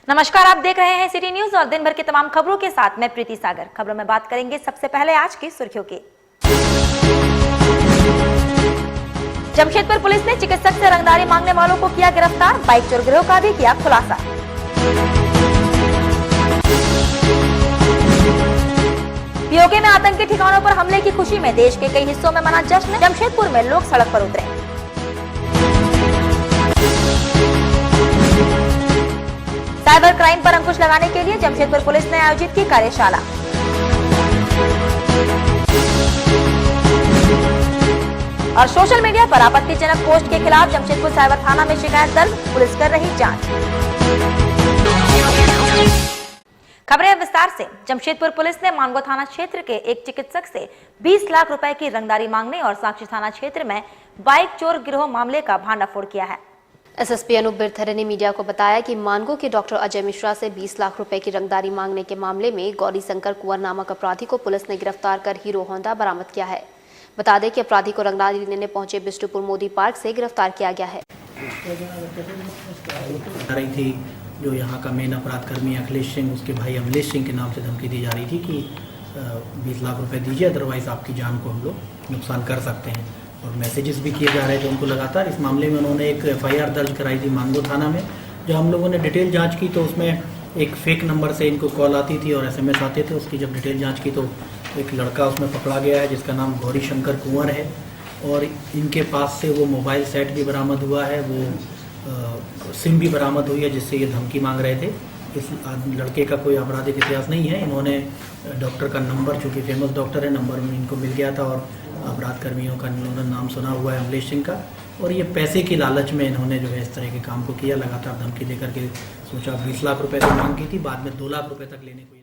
नमस्कार, आप देख रहे हैं सिटी न्यूज और दिन भर की तमाम खबरों के साथ मैं प्रीति सागर। खबरों में बात करेंगे सबसे पहले आज की सुर्खियों की। जमशेदपुर पुलिस ने चिकित्सक से रंगदारी मांगने वालों को किया गिरफ्तार, बाइक चोर गिरोह का भी किया खुलासा। पीओके में आतंकी ठिकानों पर हमले की खुशी में देश के कई हिस्सों में मना जश्न, जमशेदपुर में लोग सड़क पर उतरे। साइबर क्राइम पर अंकुश लगाने के लिए जमशेदपुर पुलिस ने आयोजित की कार्यशाला। और सोशल मीडिया पर आपत्तिजनक पोस्ट के खिलाफ जमशेदपुर साइबर थाना में शिकायत दर्ज, पुलिस कर रही जांच। खबरें विस्तार से। जमशेदपुर पुलिस ने मानगो थाना क्षेत्र के एक चिकित्सक से 20 लाख रुपए की रंगदारी मांगने और साक्षी थाना क्षेत्र में बाइक चोर गिरोह मामले का भांडाफोड़ किया है। एसएसपी अनूप बिरथरे ने मीडिया को बताया कि मानगो के डॉक्टर अजय मिश्रा से 20 लाख रुपए की रंगदारी मांगने के मामले में गौरी शंकर कुंवर नामक अपराधी को पुलिस ने गिरफ्तार कर हीरो होंडा बरामद किया है। बता दें कि अपराधी को रंगदारी लेने पहुंचे बिष्टुपुर मोदी पार्क से गिरफ्तार किया गया है। थी जो यहाँ का मेन अपराध कर्मी अखिलेश सिंह, उसके भाई अमलेश सिंह के नाम से धमकी दी जा रही थी कि 20 लाख रुपए दीजिए, अदरवाइज आपकी जान को हम लोग नुकसान कर सकते हैं। और मैसेजेस भी किए जा रहे थे उनको लगातार। इस मामले में उन्होंने एक एफआईआर दर्ज कराई थी मानगो थाना में। जब हम लोगों ने डिटेल जांच की तो उसमें एक फेक नंबर से इनको कॉल आती थी और एसएमएस आते थे। उसकी जब डिटेल जांच की तो एक लड़का उसमें पकड़ा गया है जिसका नाम गौरी शंकर कुंवर है। और इनके पास से वो मोबाइल सेट भी बरामद हुआ है, वो सिम भी बरामद हुई है जिससे ये धमकी मांग रहे थे। इस लड़के का कोई आपराधिक इतिहास नहीं है। इन्होंने डॉक्टर का नंबर, चूँकि फेमस डॉक्टर है, नंबर इनको मिल गया था और अपराध कर्मियों का इन्होंने नाम सुना हुआ है अमलेश सिंह का। और ये पैसे की लालच में इन्होंने जो है इस तरह के काम को किया। लगातार धमकी देकर के सोचा 20 लाख रुपए की मांग की थी, बाद में 2 लाख रुपए तक लेने को।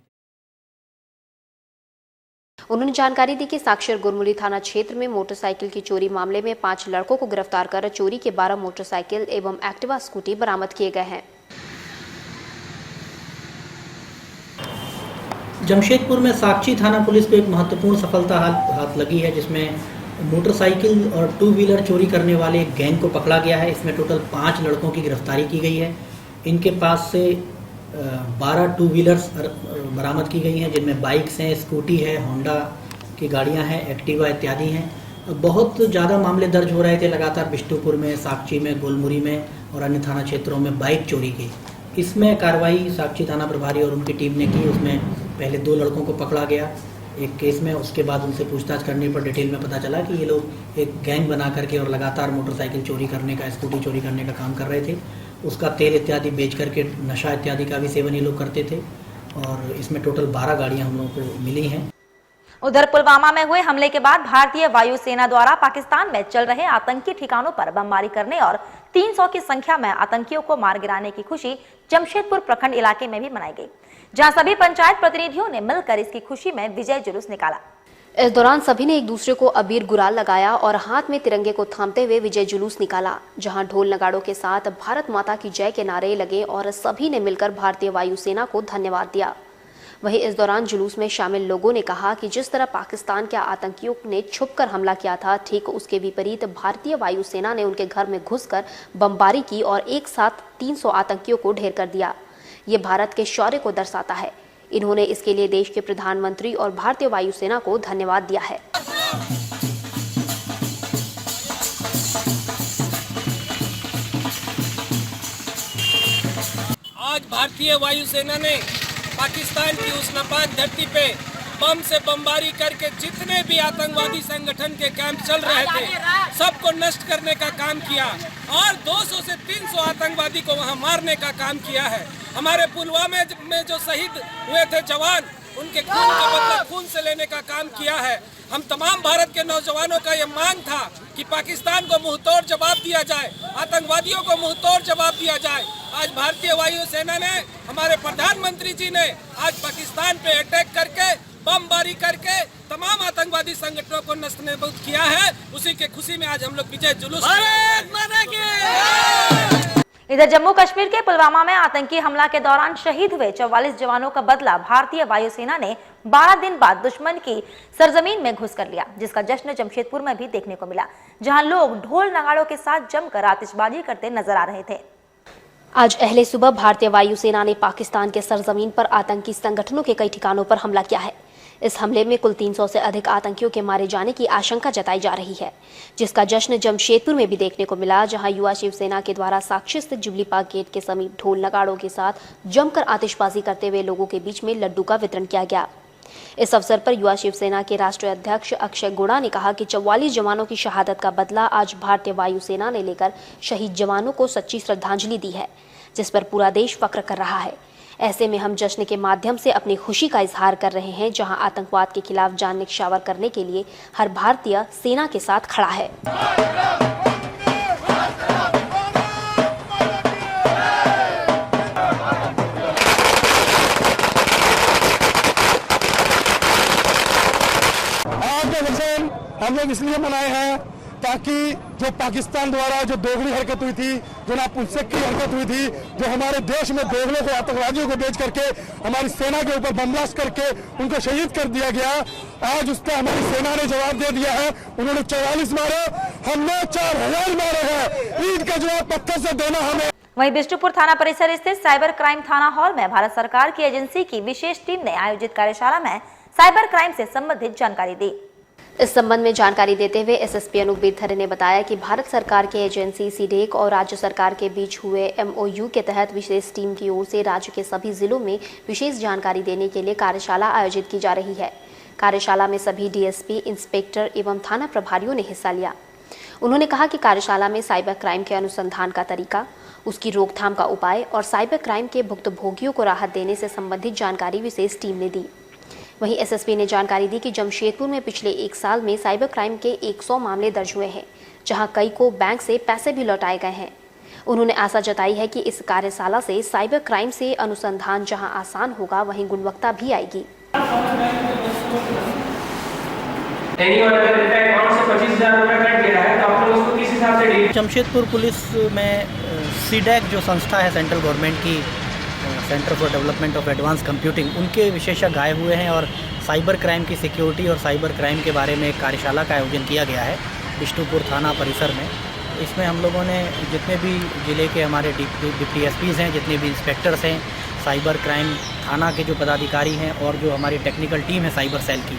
उन्होंने जानकारी दी कि साक्षर गुरमुली थाना क्षेत्र में मोटरसाइकिल की चोरी मामले में 5 लड़कों को गिरफ्तार कर चोरी के 12 मोटरसाइकिल एवं एक्टिवा स्कूटी बरामद किए गए हैं। जमशेदपुर में साक्षी थाना पुलिस को एक महत्वपूर्ण सफलता हाथ लगी है, जिसमें मोटरसाइकिल और 2 व्हीलर चोरी करने वाले एक गैंग को पकड़ा गया है। इसमें टोटल 5 लड़कों की गिरफ्तारी की गई है। इनके पास से 12 2 व्हीलर्स बरामद की गई हैं, जिनमें बाइक्स हैं, स्कूटी है, होंडा की गाड़ियां हैं, एक्टिवा इत्यादि हैं। बहुत ज़्यादा मामले दर्ज हो रहे थे लगातार बिष्टुपुर में, साक्षी में, गोलमुरी में और अन्य थाना क्षेत्रों में बाइक चोरी की। इसमें कार्रवाई साक्षी थाना प्रभारी और उनकी टीम ने की। उसमें पहले 2 लड़कों को पकड़ा गया एक केस में। उसके बाद उनसे पूछताछ करने पर डिटेल में पता चला कि ये लोग एक गैंग बना करके और लगातार मोटरसाइकिल चोरी करने का, स्कूटी चोरी करने का काम कर रहे थे। उसका तेल इत्यादि बेच करके नशा इत्यादि का भी सेवन ये लोग करते थे। और इसमें टोटल 12 गाड़ियाँ हम लोगों को मिली हैं। उधर पुलवामा में हुए हमले के बाद भारतीय वायुसेना द्वारा पाकिस्तान में चल रहे आतंकी ठिकानों पर बमबारी करने और 300 की संख्या में आतंकियों को मार गिराने की खुशी जमशेदपुर प्रखंड इलाके में भी मनाई गई, जहां सभी पंचायत प्रतिनिधियों ने मिलकर इसकी खुशी में विजय जुलूस निकाला। इस दौरान सभी ने एक दूसरे को अबीर गुलाल लगाया और हाथ में तिरंगे को थामते हुए विजय जुलूस निकाला, जहां ढोल नगाड़ों के साथ भारत माता की जय के नारे लगे और सभी ने मिलकर भारतीय वायुसेना को धन्यवाद दिया। वहीं इस दौरान जुलूस में शामिल लोगों ने कहा कि जिस तरह पाकिस्तान के आतंकियों ने छुपकर हमला किया था, ठीक उसके विपरीत भारतीय वायुसेना ने उनके घर में घुसकर बमबारी की और एक साथ 300 आतंकियों को ढेर कर दिया। ये भारत के शौर्य को दर्शाता है। इन्होंने इसके लिए देश के प्रधानमंत्री और भारतीय वायुसेना को धन्यवाद दिया है। आज भारतीय वायुसेना ने पाकिस्तान की उस नापाक धरती पे बम से बमबारी करके जितने भी आतंकवादी संगठन के कैंप चल रहे थे सबको नष्ट करने का काम किया और 200 से 300 आतंकवादी को वहां मारने का काम किया है। हमारे पुलवामा में जो शहीद हुए थे जवान, उनके खून का बदला खून से लेने का काम किया है। हम तमाम भारत के नौजवानों का यह मांग था कि पाकिस्तान को मुंहतोड़ जवाब दिया जाए, आतंकवादियों को मुंहतोड़ जवाब दिया जाए। आज भारतीय वायुसेना ने, हमारे प्रधानमंत्री जी ने आज पाकिस्तान पे अटैक करके, बमबारी करके तमाम आतंकवादी संगठनों को नस्तनेबूद किया है। उसी के खुशी में आज हम लोग विजय जुलूस। इधर जम्मू कश्मीर के पुलवामा में आतंकी हमला के दौरान शहीद हुए 44 जवानों का बदला भारतीय वायुसेना ने 12 दिन बाद दुश्मन की सरजमीन में घुस कर लिया, जिसका जश्न जमशेदपुर में भी देखने को मिला, जहां लोग ढोल नगाड़ों के साथ जमकर आतिशबाजी करते नजर आ रहे थे। आज अहले सुबह भारतीय वायुसेना ने पाकिस्तान के सरजमीन पर आतंकी संगठनों के कई ठिकानों पर हमला किया है। इस हमले में कुल 300 से अधिक आतंकियों के मारे जाने की आशंका जताई जा रही है, जिसका जश्न जमशेदपुर में भी देखने को मिला, जहां युवा शिवसेना के द्वारा साक्षी स्थित जुबली पार्क गेट के समीप ढोल नगाड़ों के साथ जमकर आतिशबाजी करते हुए लोगों के बीच में लड्डू का वितरण किया गया। इस अवसर पर युवा शिवसेना के राष्ट्रीय अध्यक्ष अक्षय गुणा ने कहा कि 44 जवानों की शहादत का बदला आज भारतीय वायुसेना ने लेकर शहीद जवानों को सच्ची श्रद्धांजलि दी है, जिस पर पूरा देश फख्र कर रहा है। ऐसे में हम जश्न के माध्यम से अपनी खुशी का इजहार कर रहे हैं, जहां आतंकवाद के खिलाफ जान न्यौछावर करने के लिए हर भारतीय सेना के साथ खड़ा है। आज का जश्न हम लोग इसलिए मनाए हैं ताकि जो पाकिस्तान द्वारा जो दोगली हरकत हुई थी, जो नापुंसक की हरकत हुई थी, जो हमारे देश में दोगलों को, आतंकवादियों को बेच करके हमारी सेना के ऊपर बम ब्लास्ट करके उनको शहीद कर दिया गया, आज उसका हमारी सेना ने जवाब दे दिया है। उन्होंने 44 मारे, हमने 4000 मारे हैं। ईद का जवाब पत्थर से देना हमें। वहीं बिष्टुपुर थाना परिसर स्थित साइबर क्राइम थाना हॉल में भारत सरकार की एजेंसी की विशेष टीम ने आयोजित कार्यशाला में साइबर क्राइम से संबंधित जानकारी दी। इस संबंध में जानकारी देते हुए एसएसपी अनूप बिरथरे ने बताया कि भारत सरकार की एजेंसी सीडेक और राज्य सरकार के बीच हुए एमओयू के तहत विशेष टीम की ओर से राज्य के सभी जिलों में विशेष जानकारी देने के लिए कार्यशाला आयोजित की जा रही है। कार्यशाला में सभी डीएसपी, इंस्पेक्टर एवं थाना प्रभारियों ने हिस्सा लिया। उन्होंने कहा कि कार्यशाला में साइबर क्राइम के अनुसंधान का तरीका, उसकी रोकथाम का उपाय और साइबर क्राइम के भुक्तभोगियों को राहत देने से संबंधित जानकारी विशेष टीम ने दी। वहीं एसएसपी ने जानकारी दी कि जमशेदपुर में पिछले 1 साल में साइबर क्राइम के 100 मामले दर्ज हुए हैं, जहां कई को बैंक से पैसे भी लौटाए गए हैं। उन्होंने आशा जताई है कि इस कार्यशाला से साइबर क्राइम से अनुसंधान जहां आसान होगा, वहीं गुणवत्ता भी आएगी। जमशेदपुर पुलिस में सीडेक जो संस्था है सेंट्रल गवर्नमेंट की, centre for development of advance computing, उनके विशेषज्ञ आए हुए हैं और साइबर क्राइम की सिक्योरिटी और साइबर क्राइम के बारे में एक कार्यशाला का आयोजन किया गया है बिष्टुपुर थाना परिसर में। इसमें हम लोगों ने जितने भी ज़िले के हमारे डिप्टी एसपीज़ हैं, जितने भी इंस्पेक्टर्स हैं, साइबर क्राइम थाना के जो पदाधिकारी हैं और जो हमारी टेक्निकल टीम है साइबर सेल की,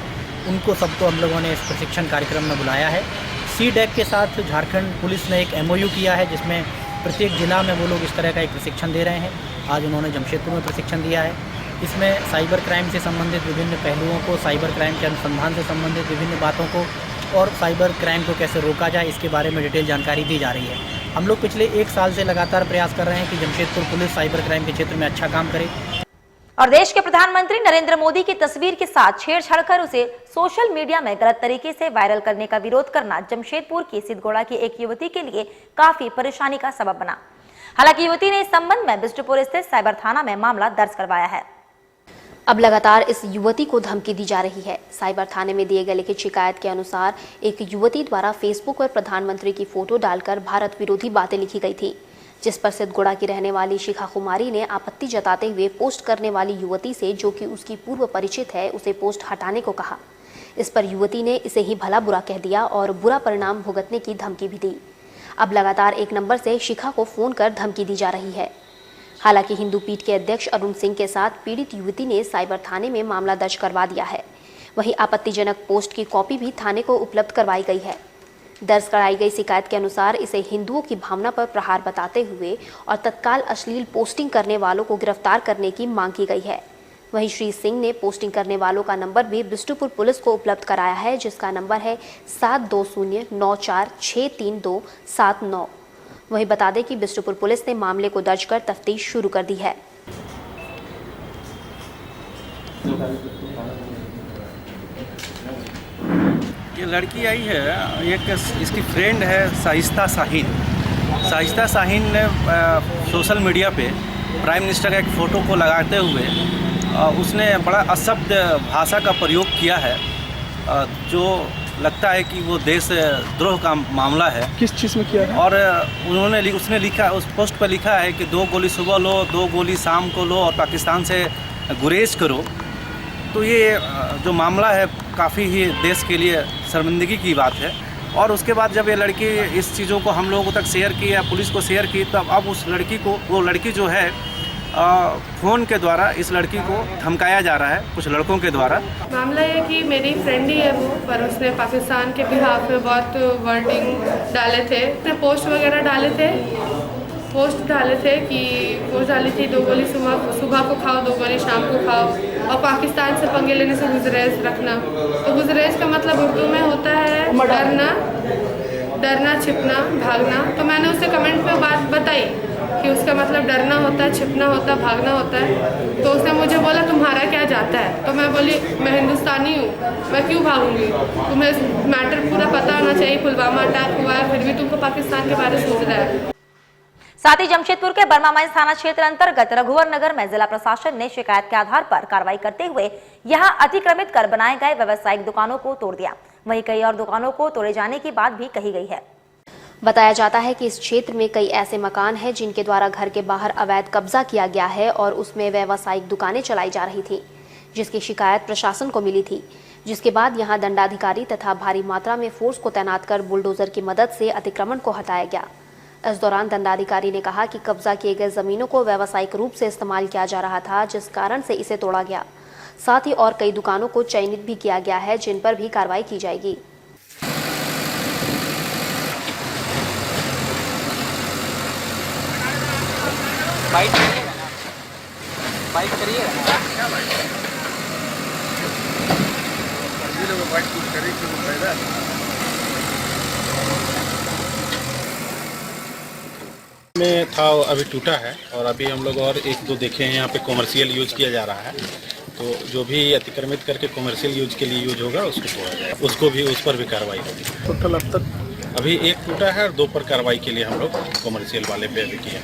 उनको सबको हम लोगों ने इस प्रशिक्षण कार्यक्रम में बुलाया है। सीडेक के साथ झारखंड पुलिस ने एक एमओयू किया है, जिसमें प्रत्येक जिला में वो लोग इस तरह का एक प्रशिक्षण दे रहे हैं। आज उन्होंने जमशेदपुर में प्रशिक्षण दिया है। इसमें साइबर क्राइम से संबंधित विभिन्न पहलुओं को, साइबर क्राइम के अनुसंधान से संबंधित विभिन्न बातों को और साइबर क्राइम को कैसे रोका जाए, इसके बारे में डिटेल जानकारी दी जा रही है। हम लोग पिछले 1 साल से लगातार प्रयास कर रहे हैं कि जमशेदपुर पुलिस साइबर क्राइम के क्षेत्र में अच्छा काम करे। और देश के प्रधानमंत्री नरेंद्र मोदी की तस्वीर के साथ छेड़छाड़ कर उसे सोशल मीडिया में गलत तरीके से वायरल करने का विरोध करना जमशेदपुर की सिद्धगोड़ा की एक युवती के लिए काफी परेशानी का सबब बना। हालांकि युवती ने इस संबंध में बिष्टुपुर स्थित साइबर थाना में मामला दर्ज करवाया है। अब लगातार इस युवती को धमकी दी जा रही है। साइबर थाने में दिए गए लिखित शिकायत के अनुसार एक युवती द्वारा फेसबुक पर प्रधानमंत्री की फोटो डालकर भारत विरोधी बातें लिखी गई थी, जिस पर सिद्धगोड़ा की रहने वाली शिखा कुमारी ने आपत्ति जताते हुए पोस्ट करने वाली युवती से, जो कि उसकी पूर्व परिचित है, उसे पोस्ट हटाने को कहा। इस पर युवती ने इसे ही भला बुरा कह दिया और बुरा परिणाम भुगतने की धमकी भी दी। अब लगातार एक नंबर से शिखा को फोन कर धमकी दी जा रही है। हालांकि हिंदू पीठ के अध्यक्ष अरुण सिंह के साथ पीड़ित युवती ने साइबर थाने में मामला दर्ज करवा दिया है। वहीं आपत्तिजनक पोस्ट की कॉपी भी थाने को उपलब्ध करवाई गई है। दर्ज कराई गई शिकायत के अनुसार इसे हिंदुओं की भावना पर प्रहार बताते हुए और तत्काल अश्लील पोस्टिंग करने वालों को गिरफ्तार करने की मांग की गई है। वहीं श्री सिंह ने पोस्टिंग करने वालों का नंबर भी बिष्टुपुर पुलिस को उपलब्ध कराया है, जिसका नंबर है 7209463279। वहीं बता दें कि बिष्टुपुर पुलिस ने मामले को दर्ज कर तफ्तीश शुरू कर दी है। ये लड़की आई है, एक इसकी फ्रेंड है साजिस्ता शाहीन। साजिस्ता शाहीन ने सोशल मीडिया पे प्राइम मिनिस्टर का एक फ़ोटो को लगाते हुए उसने बड़ा असभ्य भाषा का प्रयोग किया है, जो लगता है कि वो देश द्रोह का मामला है। किस चीज़ में किया है? और उसने लिखा, उस पोस्ट पर लिखा है कि 2 गोली सुबह लो, 2 गोली शाम को लो और पाकिस्तान से गुरेज करो। तो ये जो मामला है काफ़ी ही देश के लिए शर्मिंदगी की बात है और उसके बाद जब ये लड़की इस चीज़ों को हम लोगों तक शेयर की या पुलिस को शेयर की, तब अब उस लड़की को, वो लड़की जो है फ़ोन के द्वारा इस लड़की को धमकाया जा रहा है कुछ लड़कों के द्वारा। मामला ये कि मेरी फ्रेंड ही है वो, पर उसने पाकिस्तान के बिहाफ में बहुत वर्डिंग डाले थे, उसने पोस्ट वगैरह डाले थे, पोस्ट डाली थी 2 गोली सुबह को खाओ, 2 गोली शाम को खाओ, और पाकिस्तान से पंगे लेने से गुजरेज रखना। तो गुजरेज का मतलब उर्दू में होता है डरना, छिपना, भागना। तो मैंने उससे कमेंट में बात बताई कि उसका मतलब डरना होता है, छिपना होता है, भागना होता है। तो उसने मुझे बोला तुम्हारा क्या जाता है? तो मैं बोली मैं हिंदुस्तानी हूँ, मैं क्यों भागूंगी? तुम्हें मैटर पूरा पता होना चाहिए, पुलवामा अटैक हुआ है, फिर भी तुमको पाकिस्तान के बारे में सोच रहा है। साथ ही जमशेदपुर के बर्मामाइंस थाना क्षेत्र अंतर्गत रघुवर नगर में जिला प्रशासन ने शिकायत के आधार पर कार्रवाई करते हुए यहां अतिक्रमित कर बनाए गए व्यावसायिक दुकानों को तोड़ दिया। वहीं कई और दुकानों को तोड़े जाने की बात भी कही गई है। बताया जाता है कि इस क्षेत्र में कई ऐसे मकान हैं जिनके द्वारा घर के बाहर अवैध कब्जा किया गया है और उसमें व्यावसायिक दुकानें चलाई जा रही थी, जिसकी शिकायत प्रशासन को मिली थी, जिसके बाद यहां दंडाधिकारी तथा भारी मात्रा में फोर्स को तैनात कर बुलडोजर की मदद से अतिक्रमण को हटाया गया। इस दौरान दंडाधिकारी ने कहा कि कब्जा किए गए जमीनों को व्यावसायिक रूप से इस्तेमाल किया जा रहा था, जिस कारण से इसे तोड़ा गया। साथ ही और कई दुकानों को चयनित भी किया गया है, जिन पर भी कार्रवाई की जाएगी। में था अभी टूटा है, और अभी हम लोग और 1-2 देखे हैं यहाँ पे कॉमर्शियल यूज किया जा रहा है। तो जो भी अतिक्रमित करके कॉमर्शियल यूज के लिए यूज होगा उसको तोड़ा जाएगा, उसको भी उस पर भी कार्रवाई होगी। टोटल अब तक अभी 1 टूटा है और 2 पर कार्रवाई के लिए हम लोग कॉमर्शियल वाले पे अभी किए।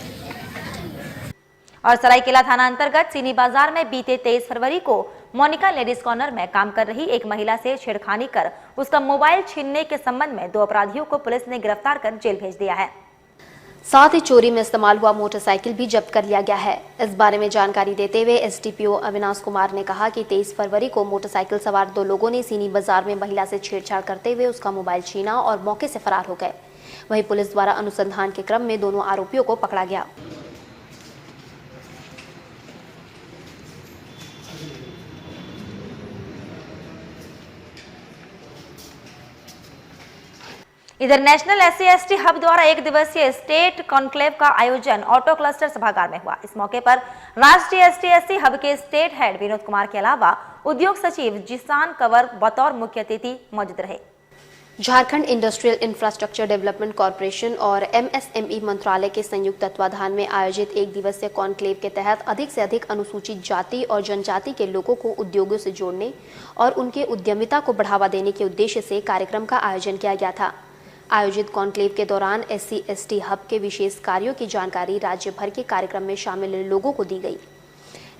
और सरायकेला थाना अंतर्गत सीनी बाजार में बीते 23 फरवरी को मोनिका लेडीज कॉर्नर में काम कर रही एक महिला से छेड़खानी कर उसका मोबाइल छीनने के संबंध में 2 अपराधियों को पुलिस ने गिरफ्तार कर जेल भेज दिया है। साथ ही चोरी में इस्तेमाल हुआ मोटरसाइकिल भी जब्त कर लिया गया है। इस बारे में जानकारी देते हुए एसडीपीओ अविनाश कुमार ने कहा कि 23 फरवरी को मोटरसाइकिल सवार 2 लोगों ने सीनी बाजार में महिला से छेड़छाड़ करते हुए उसका मोबाइल छीना और मौके से फरार हो गए। वहीं पुलिस द्वारा अनुसंधान के क्रम में दोनों आरोपियों को पकड़ा गया। इधर नेशनल SC/ST हब द्वारा 1 दिवसीय स्टेट कॉन्क्लेव का आयोजन ऑटो क्लस्टर सभागार में हुआ। इस मौके पर राष्ट्रीय ST/ST हब के स्टेट हेड विनोद कुमार के अलावा उद्योग सचिव जिसान कंवर बतौर मुख्य अतिथि मौजूद रहे। Jharkhand industrial infrastructure development corporation और MSME मंत्रालय के संयुक्त तत्वाधान में आयोजित 1 दिवसीय कॉन्क्लेव के तहत अधिक से अधिक अनुसूचित जाति और जनजाति के लोगों को उद्योगों से जोड़ने और उनके उद्यमिता को बढ़ावा देने के उद्देश्य से कार्यक्रम का आयोजन किया गया था। आयोजित कॉन्क्लेव के दौरान SC/ST हब के विशेष कार्यों की जानकारी राज्य भर के कार्यक्रम में शामिल लोगों को दी गई।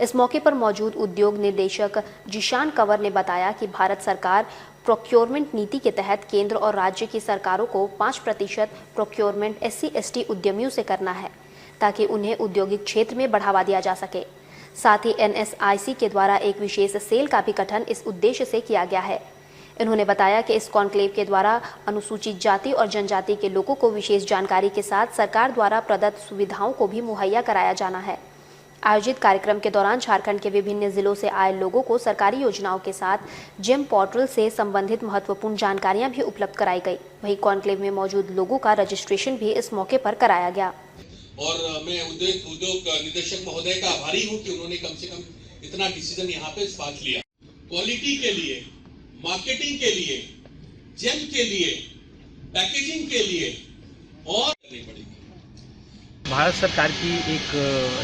इस मौके पर मौजूद उद्योग निदेशक जिशान कंवर ने बताया कि भारत सरकार प्रोक्योरमेंट नीति के तहत केंद्र और राज्य की सरकारों को 5% प्रोक्योरमेंट SC/ST उद्यमियों से करना है, ताकि उन्हें औद्योगिक क्षेत्र में बढ़ावा दिया जा सके। साथ ही NSIC के द्वारा एक विशेष सेल का भी गठन इस उद्देश्य से किया गया है। उन्होंने बताया कि इस कॉन्क्लेव के द्वारा अनुसूचित जाति और जनजाति के लोगों को विशेष जानकारी के साथ सरकार द्वारा प्रदत्त सुविधाओं को भी मुहैया कराया जाना है। आयोजित कार्यक्रम के दौरान झारखंड के विभिन्न जिलों से आए लोगों को सरकारी योजनाओं के साथ जेम पोर्टल से संबंधित महत्वपूर्ण जानकारियां भी उपलब्ध कराई गई। वहीं कॉन्क्लेव में मौजूद लोगों का रजिस्ट्रेशन भी इस मौके पर कराया गया। और मैं उद्योग निदेशक महोदय का आभारी हूं कि उन्होंने कम से कम इतना डिसीजन यहाँ पे इस बात लिया। क्वालिटी के लिए, मार्केटिंग के लिए, जेम के लिए, पैकेजिंग के लिए और करनी पड़ेगी। भारत सरकार की एक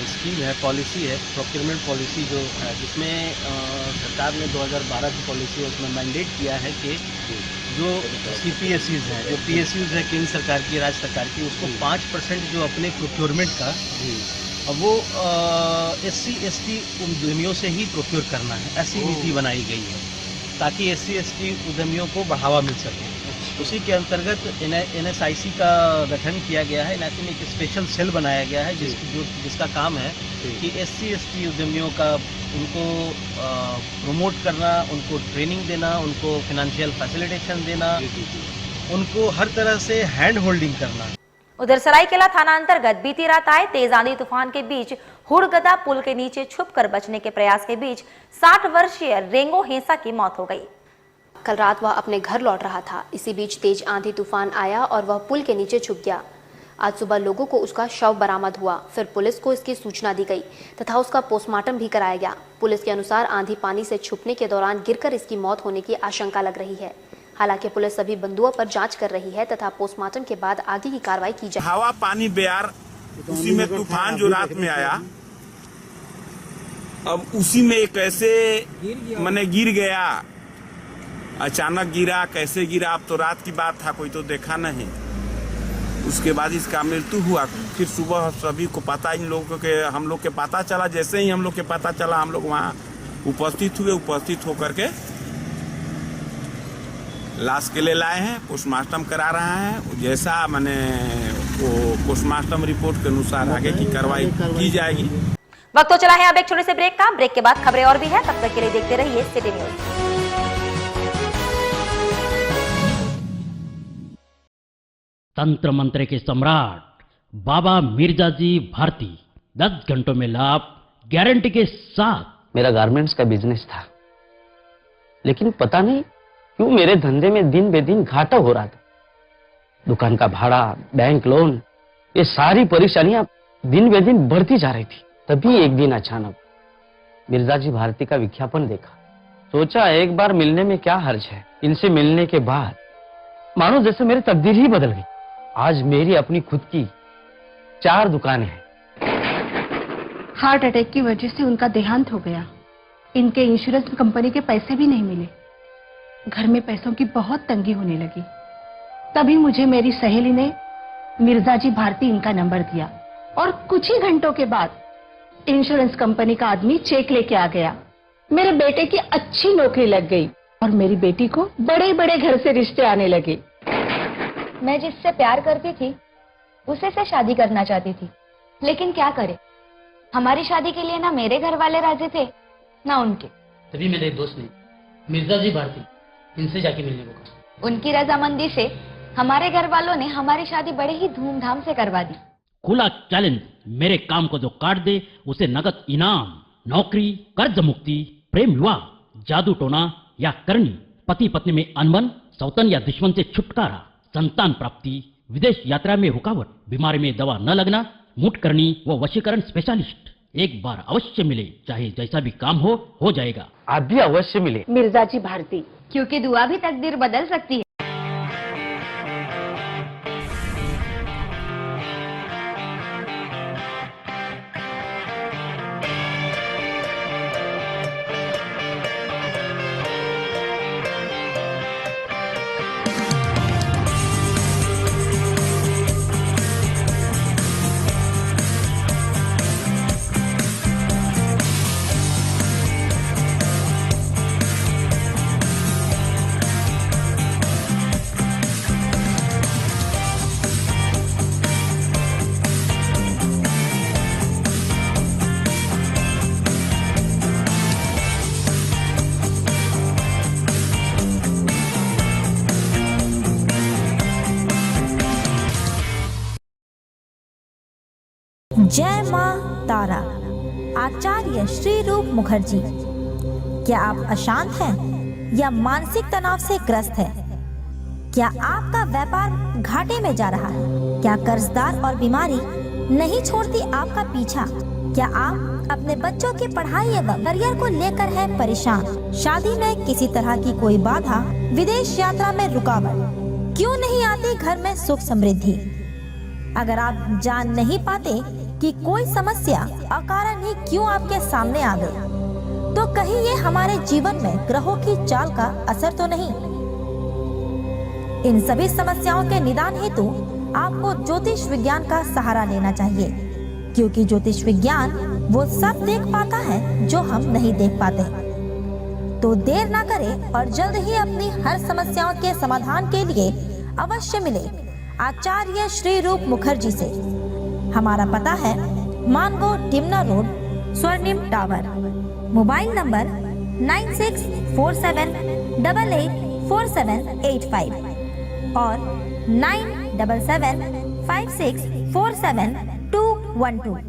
स्कीम है, पॉलिसी है, प्रोक्योरमेंट पॉलिसी जो है, जिसमें सरकार ने 2012 की पॉलिसी है, उसमें मैंडेट किया है कि जो CPSUs हैं, जो PSUs है केंद्र सरकार की, राज्य सरकार की, उसको 5% जो अपने प्रोक्योरमेंट का वो SC/ST उद्यमियों से ही प्रोक्योर करना है। ऐसी नीति बनाई गई है ताकि SC/ST उद्यमियों को बढ़ावा मिल सके। उसी के अंतर्गत NSIC का गठन किया गया है। NSIC में एक स्पेशल सेल बनाया गया है जिसका काम है कि SC/ST उद्यमियों का उनको प्रमोट करना, उनको ट्रेनिंग देना, उनको फिनेंशियल फैसिलिटेशन देना उनको हर तरह से हैंड होल्डिंग करना। उधर सरायकेला थाना अंतर्गत बीती रात आए तेज आंधी तूफान के बीच हुड़गदा पुल के नीचे छुपकर बचने के प्रयास के बीच 60 वर्षीय रेंगो हेंसा की मौत हो गई। कल रात वह अपने घर लौट रहा था। इसी बीच तेज आंधी तूफान आया और वह पुल के नीचे छुप गया। आज सुबह लोगों को उसका शव बरामद हुआ। फिर पुलिस को इसकी सूचना दी गई तथा उसका पोस्टमार्टम भी कराया गया। पुलिस के अनुसार आंधी पानी से छुपने के दौरान गिरकर इसकी मौत होने की आशंका लग रही है। हालांकि पुलिस सभी बंधुओं पर जांच कर रही है तथा पोस्टमार्टम के बाद आगे की कार्रवाई की जाए। हवा पानी बयार, उसी में तूफान जो रात में आया, अब उसी में कैसे मैंने गिर गया, अचानक गिरा, कैसे गिरा, अब तो रात की बात था, कोई तो देखा नहीं। उसके बाद इसका मृत्यु हुआ। फिर सुबह सभी को पता, इन लोगों के, हम लोग के पता चला। जैसे ही हम लोग के पता चला, हम लोग वहाँ उपस्थित हुए। उपस्थित होकर के लाश के लिए लाए हैं, पोस्टमार्टम करा रहे हैं। जैसा मैंने वो पोस्टमार्टम रिपोर्ट के अनुसार आगे की कार्रवाई की जाएगी। वक्त तो चला है अब एक छोटे से ब्रेक का। ब्रेक के बाद खबरें और भी है, तब तक के लिए देखते रहिए सिटी न्यूज। तंत्र मंत्र के सम्राट बाबा मिर्जाजी भारती 10 घंटों में लाभ गारंटी के साथ। मेरा गारमेंट्स का बिजनेस था, लेकिन पता नहीं क्यों मेरे धंधे में दिन बे दिन घाटा हो रहा था। दुकान का भाड़ा, बैंक लोन, ये सारी परेशानियां दिन बे दिन बढ़ती जा रही थी। तभी एक दिन अचानक मिर्जाजी भारती का विज्ञापन देखा। सोचा एक बार मिलने में क्या हर्ज है। इनसे मिलने के बाद मानो जैसे मेरी तकदीर ही बदल गई। आज मेरी अपनी खुद की 4 दुकानें हैं। हार्ट अटैक की वजह से उनका देहांत हो गया। इनके इंश्योरेंस कंपनी के पैसे भी नहीं मिले। घर में पैसों की बहुत तंगी होने लगी। तभी मुझे मेरी सहेली ने मिर्जाजी भारती इनका नंबर दिया और कुछ ही घंटों के बाद इंश्योरेंस कंपनी का आदमी चेक लेके आ गया। मेरे बेटे की अच्छी नौकरी लग गई और मेरी बेटी को बड़े बड़े घर से रिश्ते आने लगे। मैं जिससे प्यार करती थी उसे से शादी करना चाहती थी, लेकिन क्या करे, हमारी शादी के लिए ना मेरे घर वाले राजी थे ना उनके। तभी मेरे दोस्त ने मिर्जाजी भारती इनसे जाके मिलने को कहा। उनकी रजामंदी से हमारे घर वालों ने हमारी शादी बड़े ही धूमधाम से करवा दी। खुला चैलेंज, मेरे काम को जो काट दे उसे नगद इनाम, नौकरी, कर्ज मुक्ति, प्रेम विवाह, जादू टोना या करनी, पति पत्नी में अनबन, सौतन या दुश्मन से छुटकारा, संतान प्राप्ति, विदेश यात्रा में रुकावट, बीमारी में दवा न लगना, मुठ करनी व वशीकरण स्पेशलिस्ट। एक बार अवश्य मिले, चाहे जैसा भी काम हो जाएगा। आप भी अवश्य मिले मिर्जाजी भारती, क्योंकि दुआ भी तकदीर बदल सकती है। जय मां तारा। आचार्य श्री रूप मुखर्जी। क्या आप अशांत हैं या मानसिक तनाव से ग्रस्त हैं? क्या आपका व्यापार घाटे में जा रहा है? क्या कर्जदार और बीमारी नहीं छोड़ती आपका पीछा? क्या आप अपने बच्चों की पढ़ाई एवं करियर को लेकर हैं परेशान? शादी में किसी तरह की कोई बाधा, विदेश यात्रा में रुकावट, क्यों नहीं आती घर में सुख समृद्धि? अगर आप जान नहीं पाते कि कोई समस्या अकारण ही क्यों आपके सामने आ गई, तो कहीं ये हमारे जीवन में ग्रहों की चाल का असर तो नहीं? इन सभी समस्याओं के निदान हेतु आपको ज्योतिष विज्ञान का सहारा लेना चाहिए, क्योंकि ज्योतिष विज्ञान वो सब देख पाता है जो हम नहीं देख पाते। तो देर ना करें और जल्द ही अपनी हर समस्याओं के समाधान के लिए अवश्य मिले आचार्य श्री रूप मुखर्जी से। हमारा पता है मानगो टिमना रोड, स्वर्णिम टावर। Mobile number 9647884785। और 9775647212।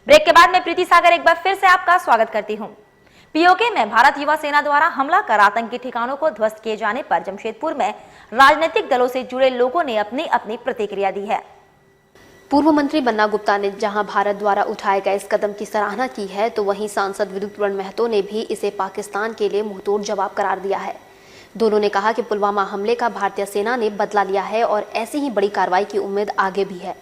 ब्रेक के बाद मैं प्रीति सागर एक बार फिर से आपका स्वागत करती हूं। पीओके में भारत युवा सेना द्वारा हमला कर आतंकी ठिकानों को ध्वस्त किए जाने पर जमशेदपुर में राजनीतिक दलों से जुड़े लोगों ने अपनी अपनी प्रतिक्रिया दी है। पूर्व मंत्री बन्ना गुप्ता ने जहां भारत द्वारा उठाए गए इस कदम की सराहना की है, तो वहीं सांसद विद्युत महतो ने भी इसे पाकिस्तान के लिए मुंहतोड़ जवाब करार दिया है। दोनों ने कहा कि पुलवामा हमले का भारतीय सेना ने बदला लिया है और ऐसी ही बड़ी कार्रवाई की उम्मीद आगे भी है।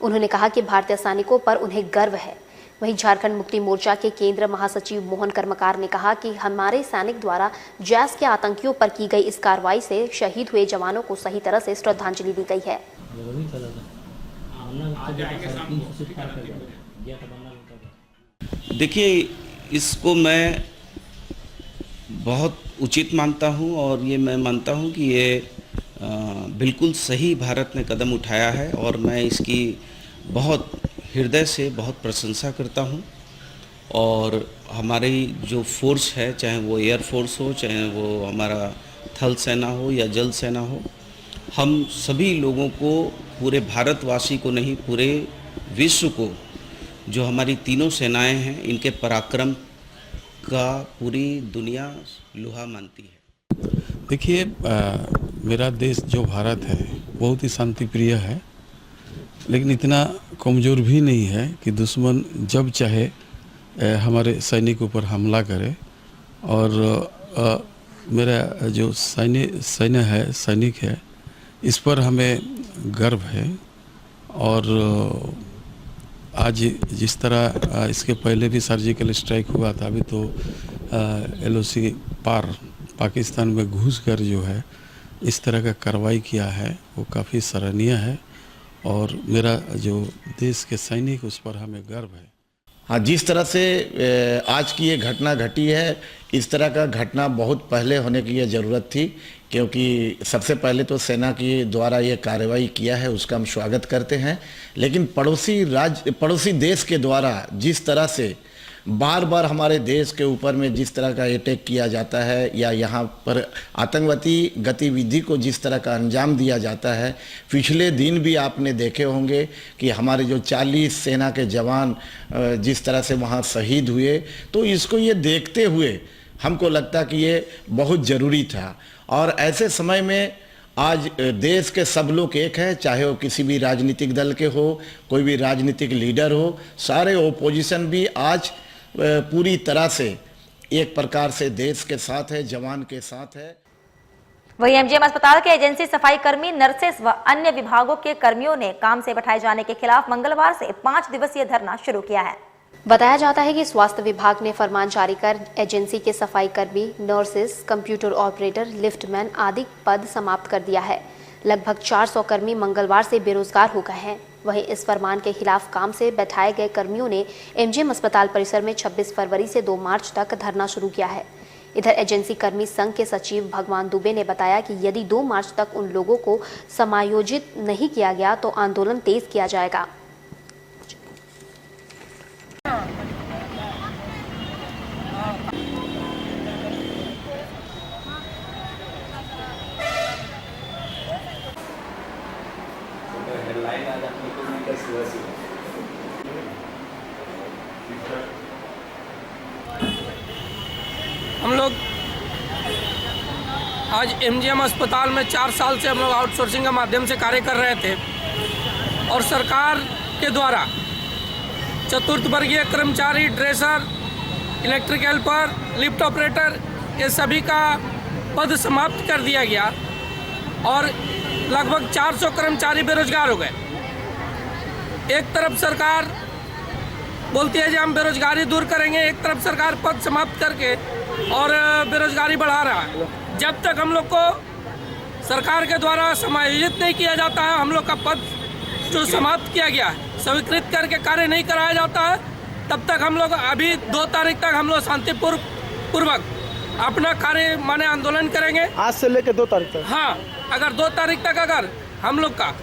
उन्होंने कहा कि भारतीय सैनिकों पर उन्हें गर्व है। वहीं झारखंड मुक्ति मोर्चा के केंद्र महासचिव मोहन कर्मकार ने कहा कि हमारे सैनिक द्वारा जैश के आतंकियों पर की गई इस कार्रवाई से शहीद हुए जवानों को सही तरह से श्रद्धांजलि दी गई है। देखिए, इसको मैं बहुत उचित मानता हूं और ये मैं मानता हूं कि ये बिल्कुल सही भारत ने कदम उठाया है और मैं इसकी बहुत हृदय से बहुत प्रशंसा करता हूं। और हमारी जो फोर्स है, चाहे वो एयर फोर्स हो, चाहे वो हमारा थल सेना हो या जल सेना हो, हम सभी लोगों को, पूरे भारतवासी को नहीं, पूरे विश्व को, जो हमारी तीनों सेनाएं हैं, इनके पराक्रम का पूरी दुनिया लोहा मानती है। देखिए, मेरा देश जो भारत है बहुत ही शांति प्रिय है, लेकिन इतना कमज़ोर भी नहीं है कि दुश्मन जब चाहे हमारे सैनिकों पर हमला करे। और मेरा जो सैनिक है, इस पर हमें गर्व है। और आज जिस तरह इसके पहले भी सर्जिकल स्ट्राइक हुआ था, अभी तो LOC पार पाकिस्तान में घुसकर जो है इस तरह का कार्रवाई किया है, वो काफ़ी सराहनीय है। और मेरा जो देश के सैनिक, उस पर हमें गर्व है। हाँ, जिस तरह से आज की ये घटना घटी है, इस तरह का घटना बहुत पहले होने की ये ज़रूरत थी, क्योंकि सबसे पहले तो सेना की द्वारा ये कार्रवाई किया है, उसका हम स्वागत करते हैं। लेकिन पड़ोसी देश के द्वारा जिस तरह से बार बार हमारे देश के ऊपर में जिस तरह का अटैक किया जाता है, या यहाँ पर आतंकवादी गतिविधि को जिस तरह का अंजाम दिया जाता है, पिछले दिन भी आपने देखे होंगे कि हमारे जो 40 सेना के जवान जिस तरह से वहाँ शहीद हुए, तो इसको ये देखते हुए हमको लगता कि ये बहुत ज़रूरी था। और ऐसे समय में आज देश के सब लोग एक हैं, चाहे वो किसी भी राजनीतिक दल के हो, कोई भी राजनीतिक लीडर हो, सारे ओपोजिशन भी आज पूरी तरह से एक प्रकार से देश के साथ है, जवान के साथ है। वहीं MGM अस्पताल के एजेंसी सफाई कर्मी, नर्सेस व अन्य विभागों के कर्मियों ने काम से बैठाए जाने के खिलाफ मंगलवार से 5 दिवसीय धरना शुरू किया है। बताया जाता है कि स्वास्थ्य विभाग ने फरमान जारी कर एजेंसी के सफाई कर्मी, नर्सेस, कंप्यूटर ऑपरेटर, लिफ्टमैन आदि पद समाप्त कर दिया है। लगभग 400 कर्मी मंगलवार से बेरोजगार हो गए हैं। वहीं इस फरमान के खिलाफ काम से बैठाए गए कर्मियों ने MGM अस्पताल परिसर में 26 फरवरी से 2 मार्च तक धरना शुरू किया है। इधर एजेंसी कर्मी संघ के सचिव भगवान दुबे ने बताया कि यदि 2 मार्च तक उन लोगों को समायोजित नहीं किया गया तो आंदोलन तेज किया जाएगा। हम लोग आज MGM अस्पताल में 4 साल से हम लोग आउटसोर्सिंग के माध्यम से कार्य कर रहे थे और सरकार के द्वारा चतुर्थ वर्गीय कर्मचारी, dresser, electric helper, lift operator, ये सभी का पद समाप्त कर दिया गया और लगभग 400 कर्मचारी बेरोजगार हो गए। एक तरफ सरकार बोलती है कि हम बेरोजगारी दूर करेंगे, एक तरफ सरकार पद समाप्त करके और बेरोजगारी बढ़ा रहा है। जब तक हम लोग को सरकार के द्वारा समायोजित नहीं किया जाता है, हम लोग का पद जो समाप्त किया गया है स्वीकृत करके कार्य नहीं कराया जाता है, तब तक हम लोग अभी 2 तारीख तक हम लोग शांतिपूर्वक अपना कार्य माने आंदोलन करेंगे। आज से लेकर 2 तारीख तक? हाँ, अगर 2 तारीख तक अगर हम लोग का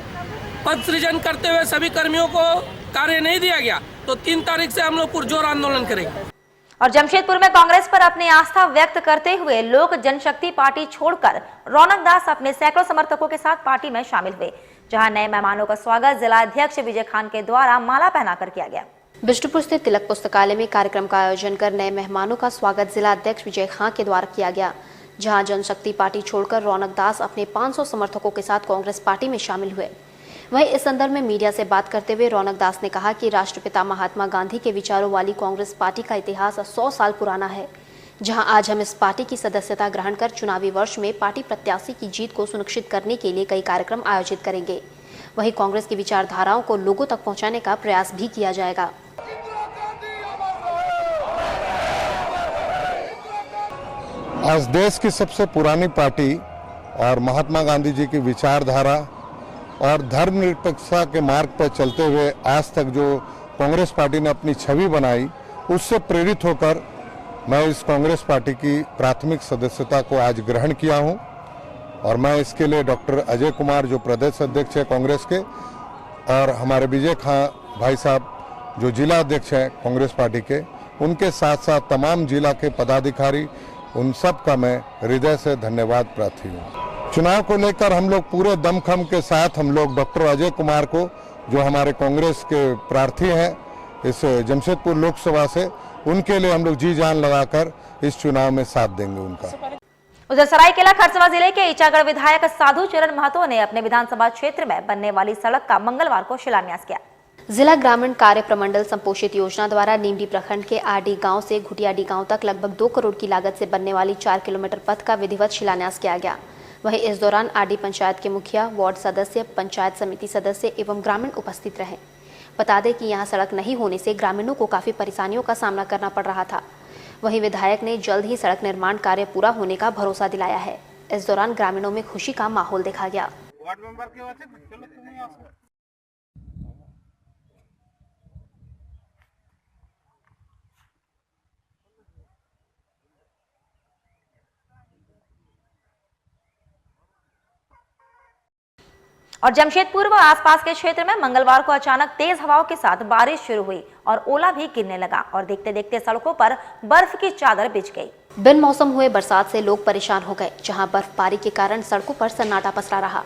पद सृजन करते हुए सभी कर्मियों को कार्य नहीं दिया गया तो 3 तारीख से हम लोग पुरजोर आंदोलन करेंगे। और जमशेदपुर में कांग्रेस पर अपनी आस्था व्यक्त करते हुए लोक जनशक्ति पार्टी छोड़कर रौनक दास अपने सैकड़ों समर्थकों के साथ पार्टी में शामिल हुए, जहां नए मेहमानों का स्वागत जिला अध्यक्ष विजय खान के द्वारा माला पहनाकर किया गया। बिष्टुपुर स्थित तिलक पुस्तकालय में कार्यक्रम का आयोजन कर नए मेहमानों का स्वागत जिला अध्यक्ष विजय खान के द्वारा किया गया, जहां जनशक्ति पार्टी छोड़कर रौनक दास अपने 500 समर्थकों के साथ कांग्रेस पार्टी में शामिल हुए। वहीं इस संदर्भ में मीडिया से बात करते हुए रौनक दास ने कहा कि राष्ट्रपिता महात्मा गांधी के विचारों वाली कांग्रेस पार्टी का इतिहास 100 साल पुराना है, जहां आज हम इस पार्टी की सदस्यता ग्रहण कर चुनावी वर्ष में पार्टी प्रत्याशी की जीत को सुनिश्चित करने के लिए कई कार्यक्रम आयोजित करेंगे। वहीं कांग्रेस की विचारधाराओं को लोगों तक पहुंचाने का प्रयास भी किया जाएगा। आज देश की सबसे पुरानी पार्टी और महात्मा गांधी जी की विचारधारा और धर्मनिरपेक्षता के मार्ग पर चलते हुए आज तक जो कांग्रेस पार्टी ने अपनी छवि बनाई, उससे प्रेरित होकर मैं इस कांग्रेस पार्टी की प्राथमिक सदस्यता को आज ग्रहण किया हूं और मैं इसके लिए डॉक्टर अजय कुमार जो प्रदेश अध्यक्ष है कांग्रेस के और हमारे विजय खान भाई साहब जो जिला अध्यक्ष हैं कांग्रेस पार्टी के, उनके साथ साथ तमाम जिला के पदाधिकारी, उन सब का मैं हृदय से धन्यवाद प्रार्थी हूँ। चुनाव को लेकर हम लोग पूरे दमखम के साथ हम लोग डॉक्टर अजय कुमार को, जो हमारे कांग्रेस के प्रार्थी हैं इस जमशेदपुर लोकसभा से, उनके लिए हम लोग जी जान लगाकर इस चुनाव में साथ देंगे उनका। उधर सरायकेला खरसवा जिले के ईचागढ़ विधायक साधु चरण महतो ने अपने विधानसभा क्षेत्र में बनने वाली सड़क का मंगलवार को शिलान्यास किया। जिला ग्रामीण कार्य प्रमंडल संपोषित योजना द्वारा नीमडी प्रखंड के आरडी गांव से घुटियाडी गांव तक लगभग 2 करोड़ की लागत से बनने वाली 4 किलोमीटर पथ का विधिवत शिलान्यास किया गया। वहीं इस दौरान आरडी पंचायत के मुखिया, वार्ड सदस्य, पंचायत समिति सदस्य एवं ग्रामीण उपस्थित रहे। बता दें कि यहां सड़क नहीं होने से ग्रामीणों को काफी परेशानियों का सामना करना पड़ रहा था। वहीं विधायक ने जल्द ही सड़क निर्माण कार्य पूरा होने का भरोसा दिलाया है। इस दौरान ग्रामीणों में खुशी का माहौल देखा गया। और जमशेदपुर व आसपास के क्षेत्र में मंगलवार को अचानक तेज हवाओं के साथ बारिश शुरू हुई और ओला भी गिरने लगा और देखते देखते सड़कों पर बर्फ की चादर बिछ गई। बिन मौसम हुए बरसात से लोग परेशान हो गए, जहां बर्फबारी के कारण सड़कों पर सन्नाटा पसरा रहा।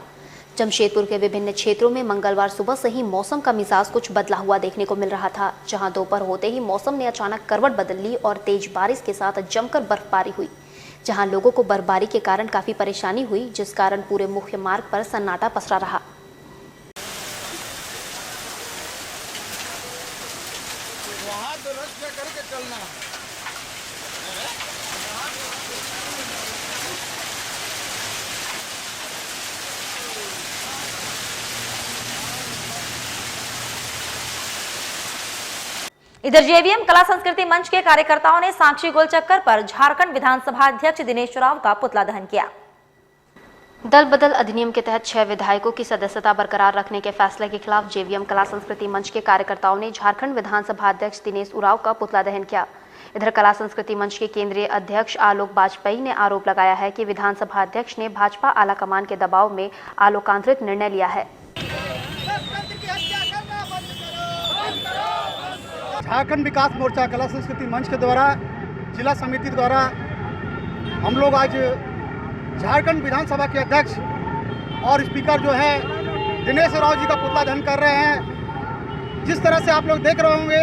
जमशेदपुर के विभिन्न क्षेत्रों में मंगलवार सुबह से ही मौसम का मिजाज कुछ बदला हुआ देखने को मिल रहा था, जहां दोपहर होते ही मौसम ने अचानक करवट बदल ली और तेज बारिश के साथ जमकर बर्फबारी हुई, जहां लोगों को बर्फबारी के कारण काफी परेशानी हुई, जिस कारण पूरे मुख्य मार्ग पर सन्नाटा पसरा रहा। इधर जेवीएम कला संस्कृति मंच के कार्यकर्ताओं ने साक्षी गोल चक्कर पर झारखंड विधानसभा अध्यक्ष दिनेश उरांव का पुतला दहन किया। दल बदल अधिनियम के तहत 6 विधायकों की सदस्यता बरकरार रखने के फैसले के खिलाफ जेवीएम कला संस्कृति मंच के कार्यकर्ताओं ने झारखंड विधानसभा अध्यक्ष दिनेश उरांव का पुतला दहन किया। इधर कला संस्कृति मंच के केंद्रीय अध्यक्ष आलोक वाजपेयी ने आरोप लगाया है कि विधानसभा अध्यक्ष ने भाजपा आलाकमान के दबाव में आलोकांतरित निर्णय लिया है। झारखंड विकास मोर्चा कला संस्कृति मंच के द्वारा जिला समिति द्वारा हम लोग आज झारखंड विधानसभा के अध्यक्ष और स्पीकर जो है दिनेश उरांव जी का पुतला दहन कर रहे हैं। जिस तरह से आप लोग देख रहे होंगे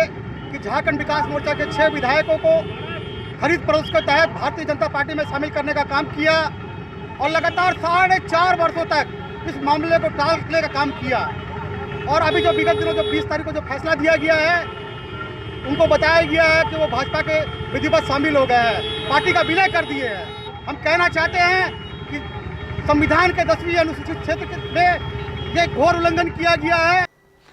कि झारखंड विकास मोर्चा के 6 विधायकों को खरीद फरोख्त के तहत भारतीय जनता पार्टी में शामिल करने का काम किया और लगातार 4.5 वर्षों तक इस मामले को टालने का काम किया। और अभी जो विगत दिनों जो 20 तारीख को जो फैसला दिया गया है, उनको बताया गया है कि वो भाजपा के विधिवत शामिल हो गए हैं, पार्टी का विलय कर दिए हैं। हम कहना चाहते हैं कि संविधान के 10वीं अनुसूचित क्षेत्र में ये घोर उल्लंघन किया गया है।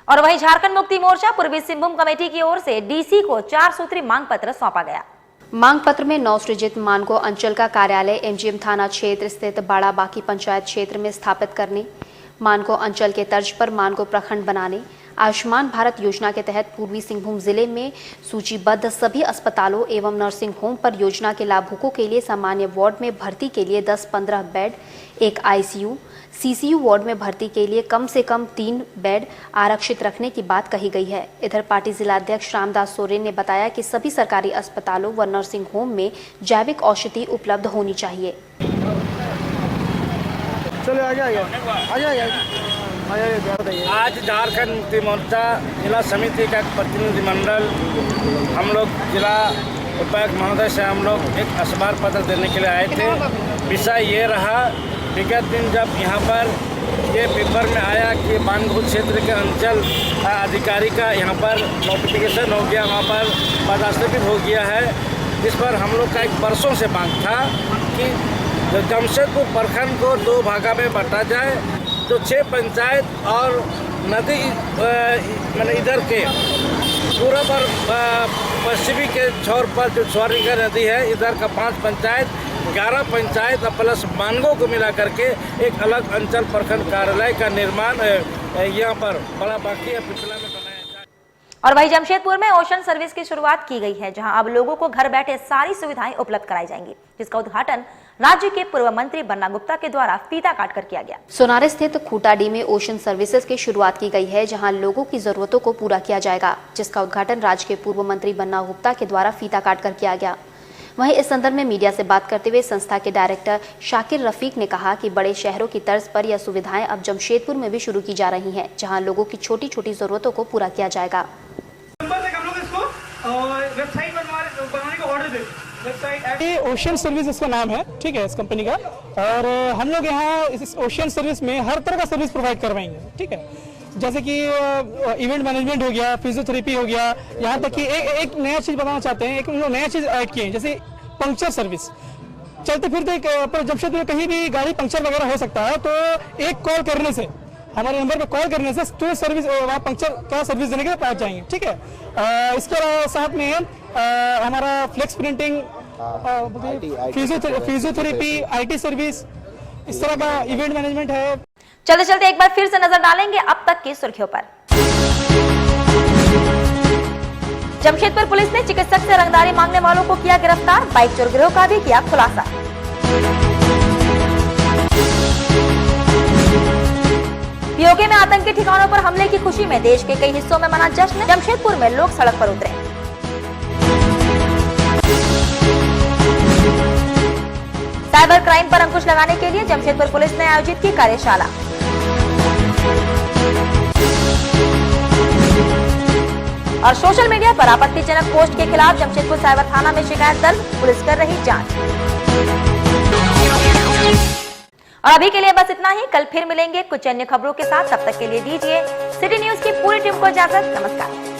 और वहीं झारखंड मुक्ति मोर्चा पूर्वी सिंहभूम कमेटी की ओर से डीसी को 4 सूत्री मांग पत्र सौंपा गया। मांग पत्र में नवसृजित मानगो अंचल का कार्यालय एमजीएम थाना क्षेत्र स्थित बाड़ा बाकी पंचायत क्षेत्र में स्थापित करने, मानगो अंचल के तर्ज पर मानगो प्रखंड बनाने, आयुष्मान भारत योजना के तहत पूर्वी सिंहभूम जिले में सूचीबद्ध सभी अस्पतालों एवं नर्सिंग होम पर योजना के लाभुकों के लिए सामान्य वार्ड में भर्ती के लिए 10-15 बेड, एक आईसीयू, सीसीयू वार्ड में भर्ती के लिए कम से कम 3 बेड आरक्षित रखने की बात कही गई है। इधर पार्टी जिलाध्यक्ष रामदास सोरेन ने बताया कि सभी सरकारी अस्पतालों व नर्सिंग होम में जैविक औषधि उपलब्ध होनी चाहिए। आज झारखंड मुक्ति मोर्चा जिला समिति का एक प्रतिनिधिमंडल हम लोग जिला उपायुक्त महोदय से हम लोग एक अखबार पत्र देने के लिए आए थे। विषय ये रहा, विगत दिन जब यहाँ पर ये पेपर में आया कि बांगभूत क्षेत्र के अंचल अधिकारी का यहाँ पर नोटिफिकेशन हो गया, वहाँ पर पदस्थापित हो गया है। इस पर हम लोग का एक वर्षों से मांग था कि जमशेदपुर प्रखंड को 2 भागा में बांटा जाए। जो 6 पंचायत और नदी मैंने इधर के पूरब और पश्चिमी के छोर पर जो स्वर्णिका नदी है, इधर का 5 पंचायत, 11 पंचायत प्लस मानगो को मिला करके एक अलग अंचल प्रखंड कार्यालय का निर्माण यहाँ पर बड़ा बाकी है, पिछला में बनाया जाए। और वहीं जमशेदपुर में ओशन सर्विस की शुरुआत की गई है, जहां अब लोगों को घर बैठे सारी सुविधाएं उपलब्ध कराई जाएंगी, जिसका उद्घाटन राज्य के पूर्व मंत्री बन्ना गुप्ता के द्वारा फीता काटकर किया गया। सोनारे स्थित खूटाडी में ओशन सर्विसेज की शुरुआत की गई है, जहां लोगों की जरूरतों को पूरा किया जाएगा, जिसका उद्घाटन राज्य के पूर्व मंत्री बन्ना गुप्ता के द्वारा फीता काटकर किया गया। वहीं इस संदर्भ में मीडिया से बात करते हुए संस्था के डायरेक्टर शाकिर रफीक ने कहा कि बड़े शहरों की तर्ज पर यह सुविधाएं अब जमशेदपुर में भी शुरू की जा रही हैं, जहां लोगों की छोटी छोटी जरूरतों को पूरा किया जाएगा। ये ओशन सर्विस इसका नाम है, ठीक है, इस कंपनी का। और हम लोग यहाँ इस ओशन सर्विस में हर तरह का सर्विस प्रोवाइड करवाएंगे, ठीक है, जैसे कि इवेंट मैनेजमेंट हो गया, फिजियोथेरेपी हो गया, यहाँ तक कि एक नया चीज बताना चाहते हैं, एक नया चीज ऐड किए हैं, जैसे पंक्चर सर्विस। चलते फिरते जमशेदपुर में कहीं भी गाड़ी पंक्चर वगैरह हो सकता है, तो एक कॉल करने से, हमारे नंबर पे कॉल करने से तो सर्विस वहाँ पंक्चर का सर्विस देने के लिए पहुँच जाएंगे, ठीक है। इसके साथ में हमारा flex printing, physiotherapy, IT service, इस तरह का इवेंट मैनेजमेंट है। चलते चलते एक बार फिर से नजर डालेंगे अब तक की सुर्खियों पर। जमशेदपुर पुलिस ने चिकित्सक से रंगदारी मांगने वालों को किया गिरफ्तार, बाइक चोर गिरोह का भी किया खुलासा। पीओके में आतंकी ठिकानों पर हमले की खुशी में देश के कई हिस्सों में मना जश्न, जमशेदपुर में लोग सड़क पर उतरे। साइबर क्राइम पर अंकुश लगाने के लिए जमशेदपुर पुलिस ने आयोजित की कार्यशाला। और सोशल मीडिया पर आपत्तिजनक पोस्ट के खिलाफ जमशेदपुर साइबर थाना में शिकायत दर्ज, पुलिस कर रही जांच। और अभी के लिए बस इतना ही, कल फिर मिलेंगे कुछ अन्य खबरों के साथ, तब तक के लिए दीजिए सिटी न्यूज की पूरी टीम को इजाजत। नमस्कार।